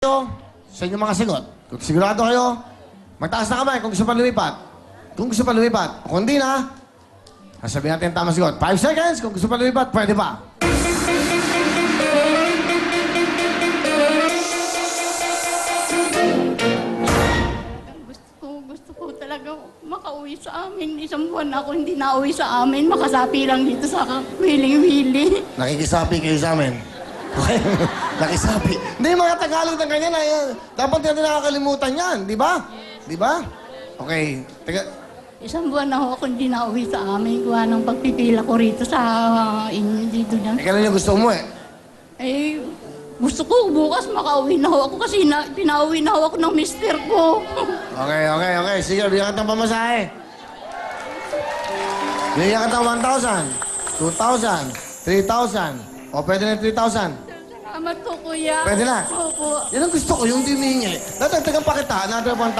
Sa inyong mga sagot. Kung sigurado kayo, magtaas na kamay kung gusto pa lumipat. Kung gusto pa lumipat. Kung hindi na, sasabihin natin ang tamang sagot. 5 seconds. Kung gusto pa lumipat, pwede pa. Gusto ko talaga makauwi sa amin. Isang buwan na ako hindi nauwi sa amin. Makasapi lang dito sa wiling-wili. Nakikisapi kayo sa amin. Okay? Nakisapi. Hindi, mga Tagalog ng ganyan. Dapat natin nakakalimutan yan. Di ba? Di ba? Okay. Isang buwan na ako hindi nauwi sa amin. Kuha ng pagpipila ko rito sa inyo dito niya. Kailan yung gusto mo Gusto ko bukas makauwi na ako kasi pinauwi na ako ng mister ko. Okay. Sige, bigyan ka ng pamasahe. Bigyan ka ng 1,000, 2,000, 3,000. O, pwede na 3,000. Salamat po, kuya. Pwede na? Opo. Yan ang gusto ko, yung dinihingi. Natagtagan pa kita, another 1,000.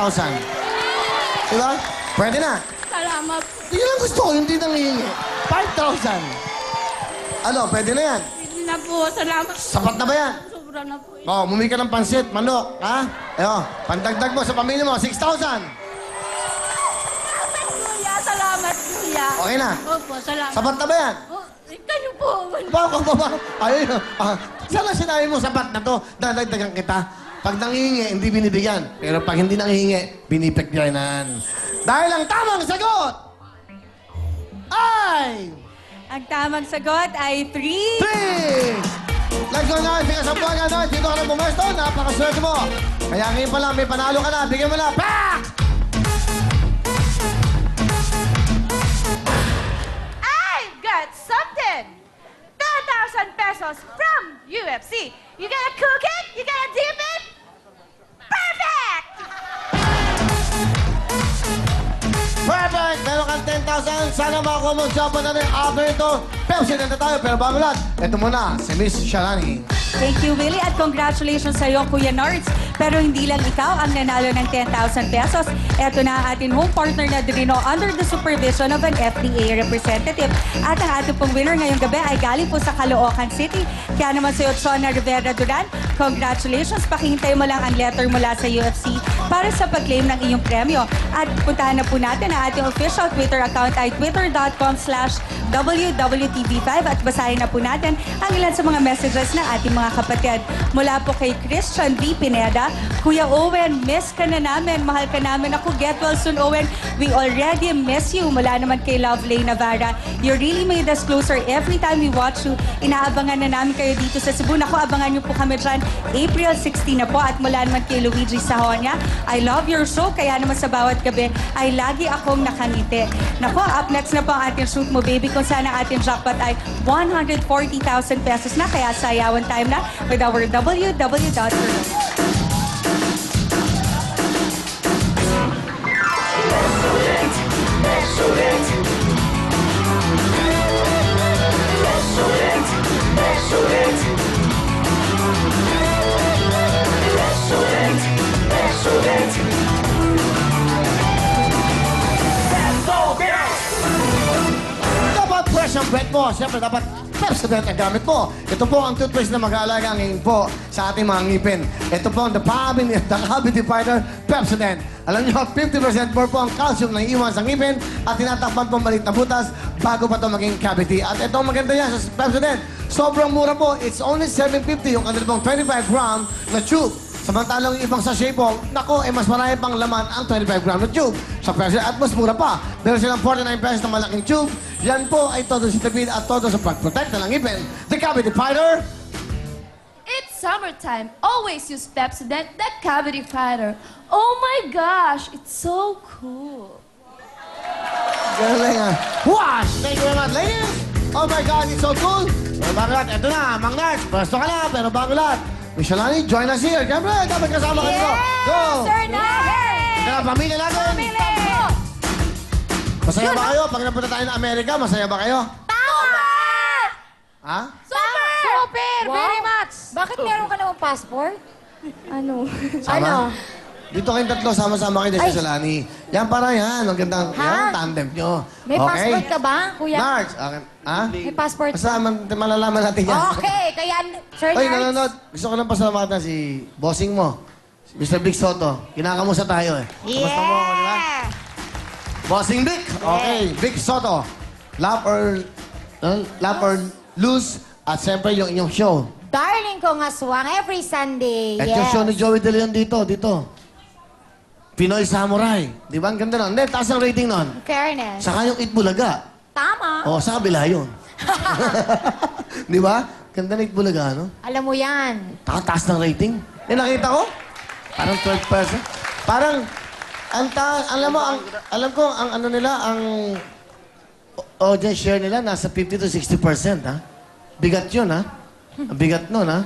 Diba? Pwede na. Salamat. Yan ang gusto ko, yung di nangihingi. 5,000. Ano, pwede na yan? Hindi na po. Salamat. Sapat na ba yan? Sobra na po. Oh, mumi ka ng pansit, manok, ha? Ayo, pandagdag mo sa pamilya mo, 6,000. Kuya, salamat, kuya. Okay na? Opo, salamat. Sapat na ba yan? Oh, kayo po. Baba. Ayun. Sana sinabi mo, sapat na to, dadagdagan kita. Pag nangihingi, hindi binibigyan. Pero pag hindi nangihingi, binipigyanan. Dahil ang tamang sagot ay... Ang tamang sagot ay 3. 3! Let's go na, bigas ang buwan nga dito ka na bumesto, napakaswerte mo. Kaya ngayon pa lang, may panalo ka na, bigyan mo na, pak! I've got something! 10,000 pesos from UFC. You gonna cook it? You gonna dip it? Perfect! Perfect! Meron kang 10,000. Sana makakuha mo sa pa na rin after ito. Pepsi na tayo, pero bago lahat, ito muna, si Miss Sharani. Thank you, Willie, at congratulations sa iyo, Kuya Nards. Pero hindi lang ikaw ang nanalo ng 10,000 pesos. Ito na ang ating home partner na Drino under the supervision of an FDA representative. At ang ating pong winner ngayong gabi ay galing po sa Caloocan City. Kaya naman sa iyo, Sona Rivera Duran, congratulations. Pakihintay mo lang ang letter mula sa UFC para sa pag-claim ng iyong premyo. At puntahan na po natin ang ating official Twitter account ay twitter.com/WWTV5 at basahin na po natin ang ilan sa mga messages ng ating mga kapatid. Mula po kay Christian V. Pineda, Kuya Owen, miss ka na namin. Mahal ka namin. Ako, get well soon, Owen. We already miss you. Mula naman kay Lovely Navarra, you really made us closer every time we watch you. Inaabangan na namin kayo dito sa Cebu. Naku, abangan niyo po kami dyan. April 16 na po. At mula naman kay Luigi Sahonia, I love your show. Kaya naman sa bawat gabi ay lagi akong nakangiti. Naku, up next na po ang ating shoot mo, baby. Kung saan ang ating jackpot ay 140,000 pesos na. Kaya sayawan time na with our www.earn. Dapat fresh ang breath mo. Siyempre, dapat Pepsodent ang gamit mo. Ito po ang toothpaste na mag-aalaga ngayon po sa ating mga ngipin. Ito po ang The Cavity Fighter Pepsodent. Alam niyo, 50% more po ang calcium na iiwan sa ngipin at tinatakpan po maliit na butas bago pa ito maging cavity. At ito ang maganda niya sa Pepsodent. Sobrang mura po. It's only $7.50 yung kanila pong 25-gram na tube. Samantalang yung ibang sachet po, nako, mas marami pang laman ang 25-gram na tube. Sa presyo at mas mura pa. Meron silang 49 pesos na malaking tube. Yan po ay todo sa tapid at todo sa pag-protect ng ngipin. The Cavity Fighter. It's summertime. Always use Pepsodent, that cavity fighter. Oh my gosh, it's so cool. Galing ah. Wash! Thank you very much, ladies! Oh my God, it's so cool! Pero bago lahat, eto na, Mang Nards, pwesto ka na, pero bago lahat, Miss Shalani, join us here. Siyempre, dapat kasama ka dito. Go! Sir Nards! Ito na, pamilya natin. Masaya ba kayo? Pag napunta tayo ng Amerika, masaya ba kayo? Super! Ha? Super! Super! Wow. Very much! Bakit meron ka namang passport? Ano? Sama? Dito kayong tatlo, sama-sama kayo Ay. sa Salani. Yan para yan. Ang gandang yan, tandem nyo. May passport ka ba, kuya? Nards, okay. Ha? May passport Basta malalaman natin yan. Okay, kaya Sir Oy, Nards. nanonood. Gusto ko lang pasalamatan si bossing mo. Si Mr. Big Soto. Kinakamusta tayo eh. Kamusta mo ako, di ba? Bossing Big. Okay, Big Soto. Laugh or lose. At siyempre yung inyong show. Darling kong aswang every Sunday. At yung show ni Joey De Leon dito. Pinoy Samurai. Di ba? Ang ganda nun. Hindi, taas ang rating nun. Fairness. Saka yung Itbulaga. Tama. O, sa kabila yun. Di ba? Ganda ng Itbulaga, no? Alam mo yan. Taas ng rating. Eh, nakita ko? Parang 12%. Parang, alam ko, ang ano nila, ang audience share nila, nasa 50 to 60%, ha? Bigat yun, ha? Ang bigat nun, ha?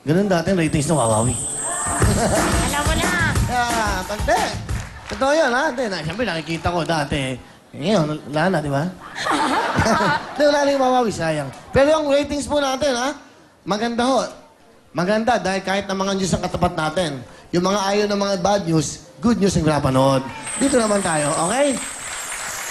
Ganun dati ang ratings ng Wawawi. Alam mo na. Kaya, tante. Totoo yun, ha? Hindi, siyempre nakikita ko dati. Ngayon, wala na, di ba? Hindi, wala na yung Wawawi, sayang. Pero yung ratings po natin, ha? Maganda ho. Maganda dahil kahit na mga news ang katapat natin, yung mga ayaw ng mga bad news, good news ang pinapanood. Dito naman tayo, okay?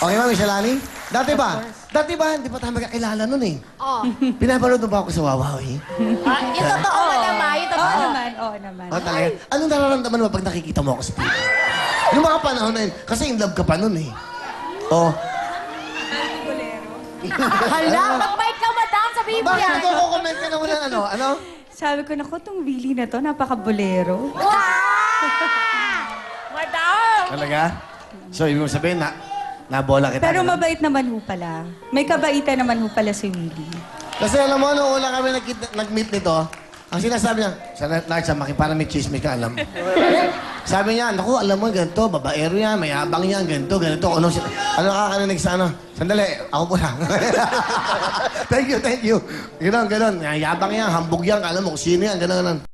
Okay, Mami Shalani? Dati ba, hindi pa tayo magkakilala nun eh. Oh. Pinapanood mo ba ako sa Wawawi? Yung totoo mo naman. Yung totoo. Oo naman. Oh, talaga? Anong nararamdaman mo pag nakikita mo ako sa TV? Yung mga panahon na yun, kasi in love ka pa nun eh. Oh. Hala, mag-mic ka, madam, sa Bakit Biblia. nagko-comment ka naman ng ano? Ano? Sabi ko, naku, tong Willie na to, napaka-bolero. Madam. Talaga? So, ibig mo sabihin na, nabola kita. Pero ganun? mabait naman ho pala. May kabaitan naman ho pala si Willie. Kasi alam mo, nung una kami nag-meet nito, ang sinasabi niya, sa Maki, para may chismis ka, alam. Sabi niya, naku, alam mo, ganito, babaero yan, may abang yan, ganito. Ano nakakarinig sa ano? Sandali, ako po lang. Thank you. Ganon. Yabang yan, hambog yan, alam mo kung sino yan, ganon.